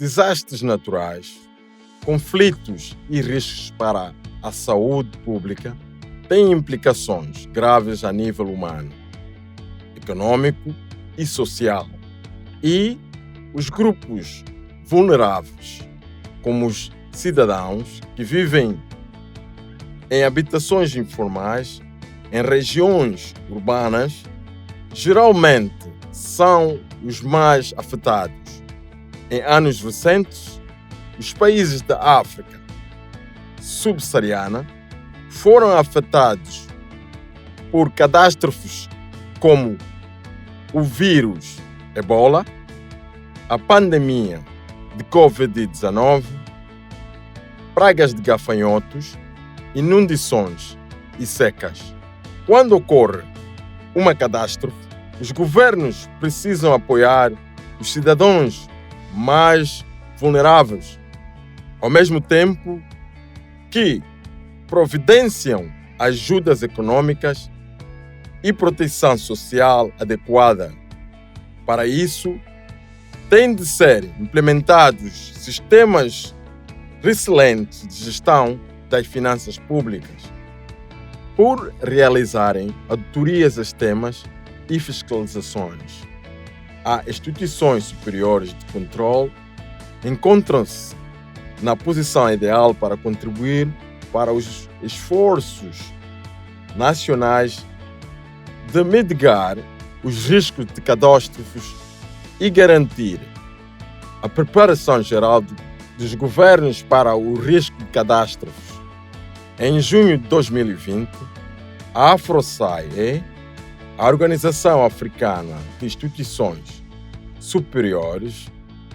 desastres naturais, conflitos e riscos para a saúde pública têm implicações graves a nível humano, econômico e social. E os grupos vulneráveis, como os cidadãos que vivem em habitações informais, em regiões urbanas, geralmente são os mais afetados. Em anos recentes, os países da África subsaariana foram afetados por catástrofes como o vírus Ebola, a pandemia de Covid-19, pragas de gafanhotos, inundações e secas. Quando ocorre uma catástrofe, os governos precisam apoiar os cidadãos mais vulneráveis, ao mesmo tempo que providenciam ajudas econômicas e proteção social adequada. Para isso, têm de ser implementados sistemas resilientes de gestão das finanças públicas, por realizarem auditorias externas e fiscalizações. As instituições superiores de controle encontram-se na posição ideal para contribuir para os esforços nacionais de mitigar os riscos de catástrofes e garantir a preparação geral dos governos para o risco de catástrofes. Em junho de 2020, a AfroSAI, a Organização Africana de Instituições Superiores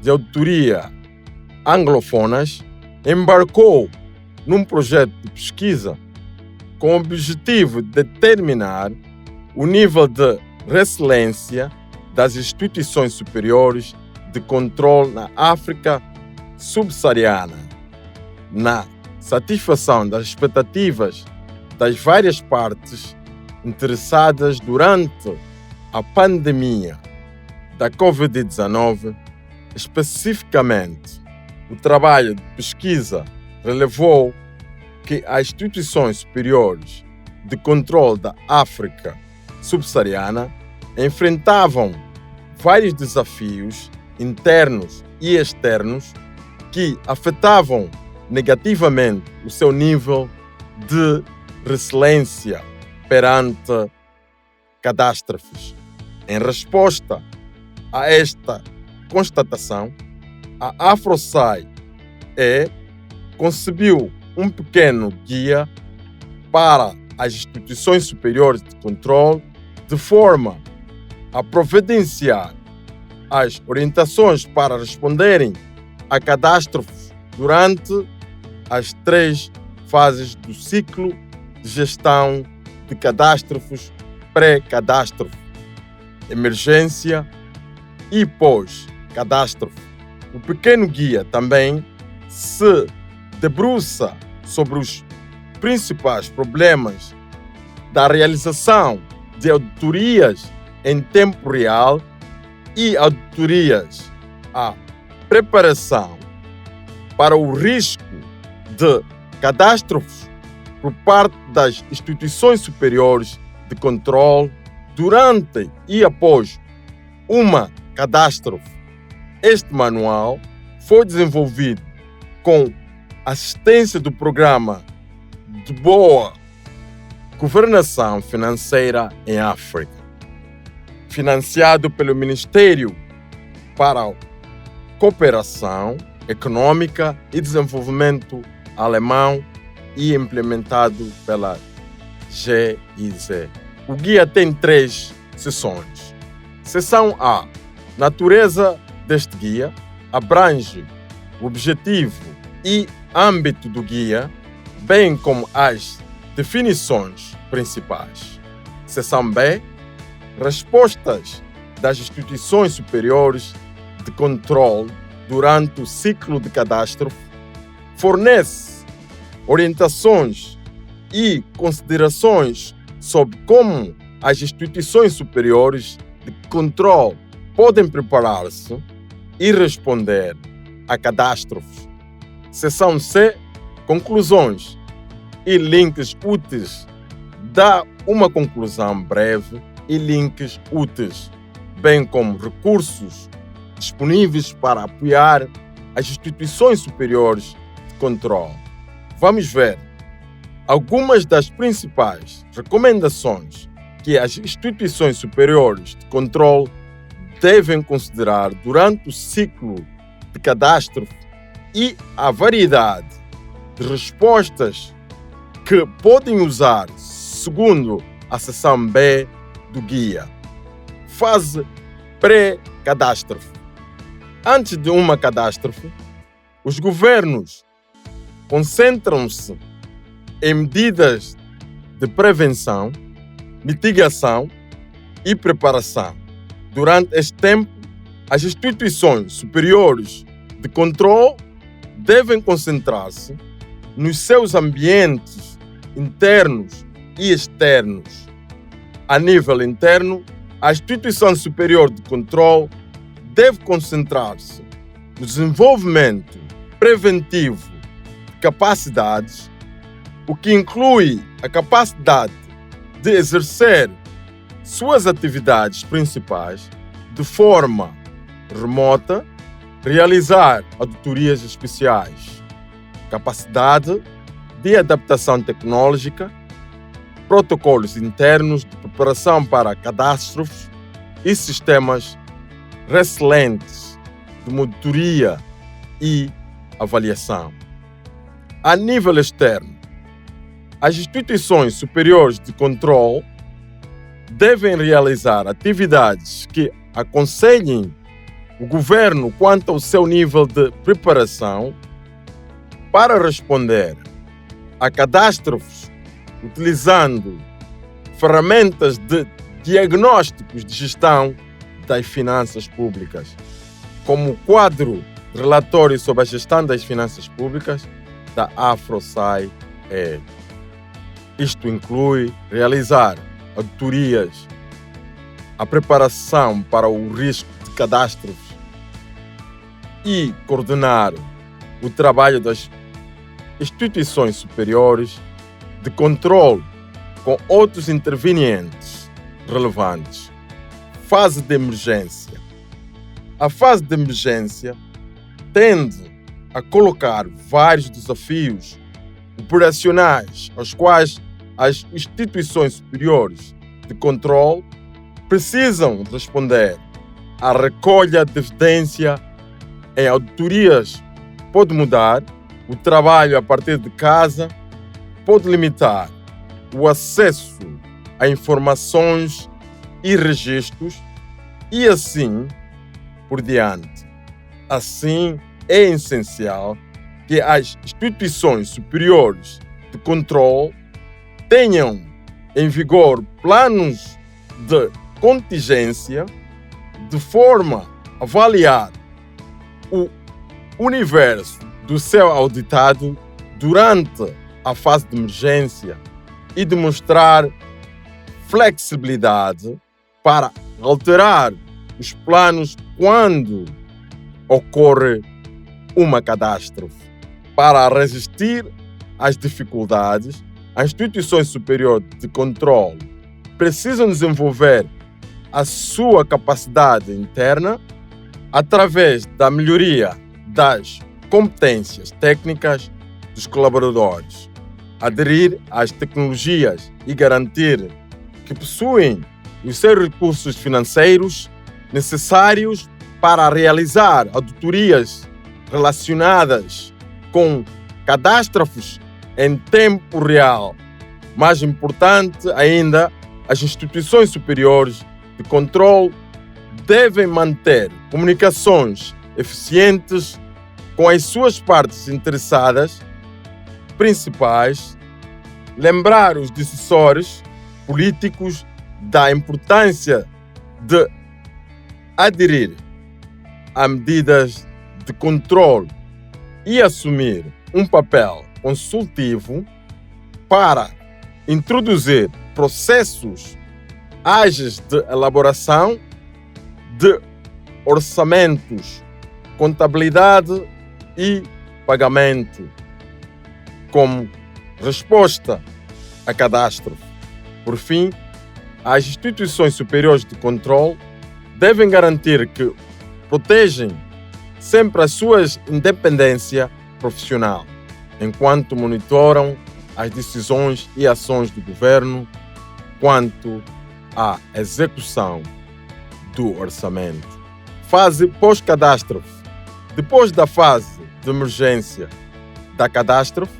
de Auditoria Anglofonas, embarcou num projeto de pesquisa com o objetivo de determinar o nível de resiliência das instituições superiores de controle na África subsaariana, na satisfação das expectativas das várias partes interessadas durante a pandemia da Covid-19. Especificamente, o trabalho de pesquisa relevou que as instituições superiores de controle da África subsaariana enfrentavam vários desafios internos e externos que afetavam negativamente o seu nível de resiliência perante catástrofes. Em resposta a esta constatação, a AfroSAI concebeu um pequeno guia para as instituições superiores de controle, de forma a providenciar as orientações para responderem a catástrofes durante as 3 fases do ciclo de gestão de catástrofes: pré-catástrofe, emergência e pós-catástrofe. O pequeno guia também se debruça sobre os principais problemas da realização de auditorias em tempo real e auditorias à preparação para o risco de catástrofes por parte das instituições superiores de controle durante e após uma catástrofe. Este manual foi desenvolvido com assistência do Programa de Boa Governação Financeira em África, financiado pelo Ministério para a Cooperação Econômica e Desenvolvimento alemão e implementado pela GIZ. O guia tem 3 seções. Seção A. Natureza deste guia abrange o objetivo e âmbito do guia, bem como as definições principais. Seção B. Respostas das instituições superiores de controle durante o ciclo de catástrofe. Fornece orientações e considerações sobre como as instituições superiores de controle podem preparar-se e responder a catástrofes. Seção C, conclusões e links úteis. Dá uma conclusão breve e links úteis, bem como recursos disponíveis para apoiar as instituições superiores de controle. Vamos ver algumas das principais recomendações que as instituições superiores de controle devem considerar durante o ciclo de catástrofe e a variedade de respostas que podem usar segundo a seção B do guia. Fase pré-catástrofe. Antes de uma catástrofe, os governos concentram-se em medidas de prevenção, mitigação e preparação. Durante este tempo, as instituições superiores de controle devem concentrar-se nos seus ambientes internos e externos. A nível interno, a instituição superior de controle deve concentrar-se no desenvolvimento preventivo de capacidades, o que inclui a capacidade de exercer suas atividades principais de forma remota, realizar auditorias especiais, capacidade de adaptação tecnológica, protocolos internos de preparação para catástrofes e sistemas resilientes de monitoria e avaliação. A nível externo, as instituições superiores de controle devem realizar atividades que aconselhem o governo quanto ao seu nível de preparação para responder a catástrofes, utilizando ferramentas de diagnósticos de gestão das finanças públicas, como o quadro de relatório sobre a gestão das finanças públicas da AfroSci. Isto inclui realizar auditorias, a preparação para o risco de catástrofes e coordenar o trabalho das instituições superiores de controle com outros intervenientes relevantes. Fase de emergência. A fase de emergência tende a colocar vários desafios operacionais aos quais as instituições superiores de controle precisam responder. A recolha de evidência em auditorias pode mudar, o trabalho a partir de casa pode limitar o acesso a informações e registros e assim por diante. Assim, é essencial que as instituições superiores de controle tenham em vigor planos de contingência de forma a avaliar o universo do seu auditado durante a fase de emergência e demonstrar flexibilidade para alterar os planos quando ocorre uma catástrofe. Para resistir às dificuldades, as instituições superiores de controle precisam desenvolver a sua capacidade interna através da melhoria das competências técnicas dos colaboradores, aderir às tecnologias e garantir que possuem os seus recursos financeiros necessários para realizar auditorias relacionadas com catástrofes em tempo real. Mais importante ainda, as instituições superiores de controle devem manter comunicações eficientes com as suas partes interessadas principais, lembrar os decisores políticos da importância de aderir a medidas de controle e assumir um papel consultivo para introduzir processos ágeis de elaboração de orçamentos, contabilidade e pagamento como resposta à catástrofe. Por fim, as instituições superiores de controle devem garantir que protegem sempre a sua independência profissional, enquanto monitoram as decisões e ações do governo quanto à execução do orçamento. Fase pós-catástrofe. Depois da fase de emergência da catástrofe,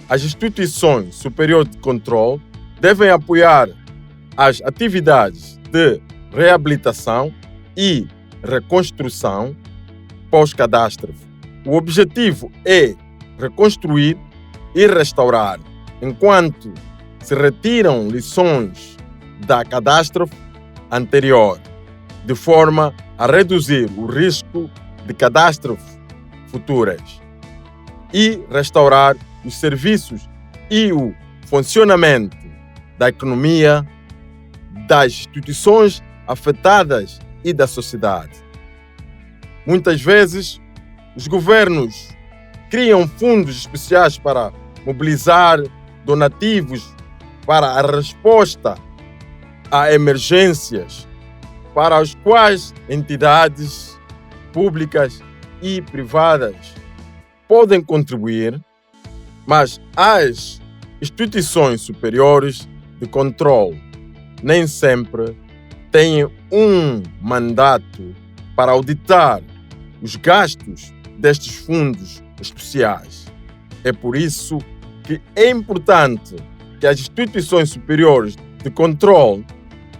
as instituições superiores de controle devem apoiar as atividades de reabilitação e reconstrução pós-catástrofe. O objetivo é reconstruir e restaurar, enquanto se retiram lições da catástrofe anterior, de forma a reduzir o risco de catástrofes futuras e restaurar os serviços e o funcionamento da economia, das instituições afetadas e da sociedade. Muitas vezes, os governos criam fundos especiais para mobilizar donativos para a resposta a emergências, para as quais entidades públicas e privadas podem contribuir, mas as instituições superiores de controle nem sempre têm um mandato para auditar os gastos destes fundos especiais. É por isso que é importante que as instituições superiores de controle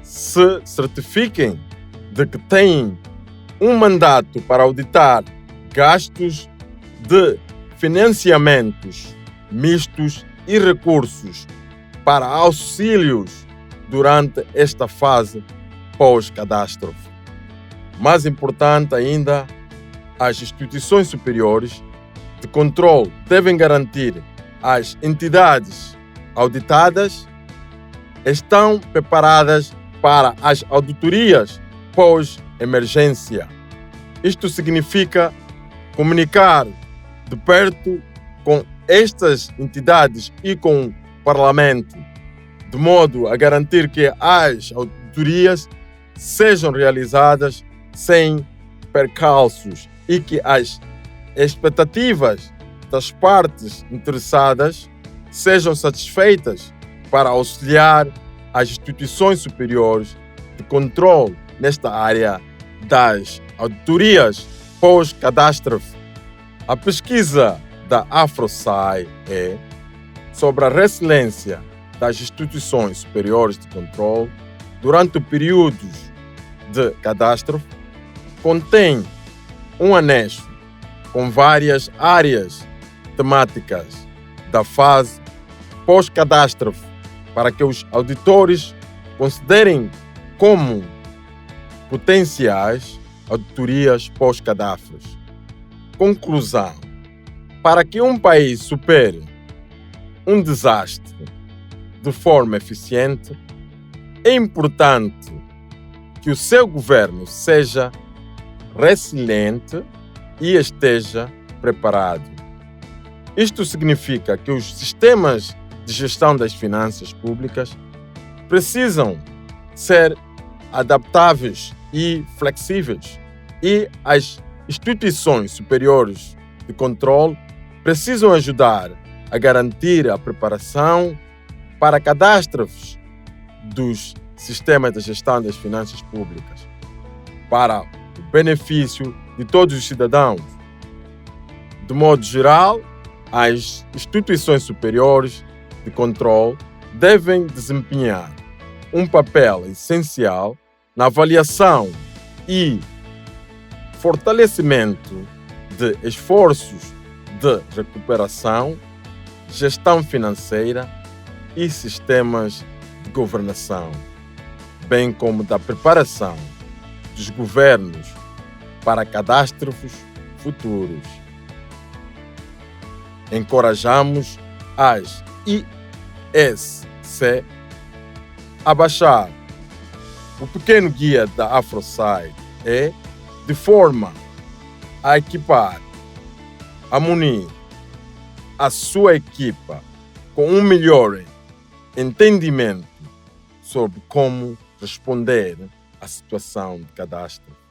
se certifiquem de que têm um mandato para auditar gastos de financiamentos mistos e recursos para auxílios durante esta fase pós-catástrofe. Mais importante ainda, as instituições superiores de controle devem garantir as entidades auditadas estão preparadas para as auditorias pós-emergência. Isto significa comunicar de perto com estas entidades e com o Parlamento, de modo a garantir que as auditorias sejam realizadas sem percalços e que as expectativas das partes interessadas sejam satisfeitas para auxiliar as instituições superiores de controle nesta área das auditorias pós-catástrofe. A pesquisa da AfroSci sobre a resiliência das instituições superiores de controle durante períodos de catástrofe contém um anexo com várias áreas temáticas da fase pós-catástrofe para que os auditores considerem como potenciais auditorias pós-catástrofes. Conclusão: para que um país supere um desastre de forma eficiente, é importante que o seu governo seja resiliente e esteja preparado. Isto significa que os sistemas de gestão das finanças públicas precisam ser adaptáveis e flexíveis, e as instituições superiores de controle precisam ajudar a garantir a preparação para catástrofes dos sistemas de gestão das finanças públicas, para o benefício de todos os cidadãos. De modo geral, as instituições superiores de controle devem desempenhar um papel essencial na avaliação e fortalecimento de esforços de recuperação, gestão financeira e sistemas de governação, bem como da preparação dos governos para catástrofes futuros. Encorajamos as ISC a baixar o pequeno guia da AfroSci de forma a equipar a munir a sua equipa com um melhor entendimento sobre como responder à situação de catástrofe.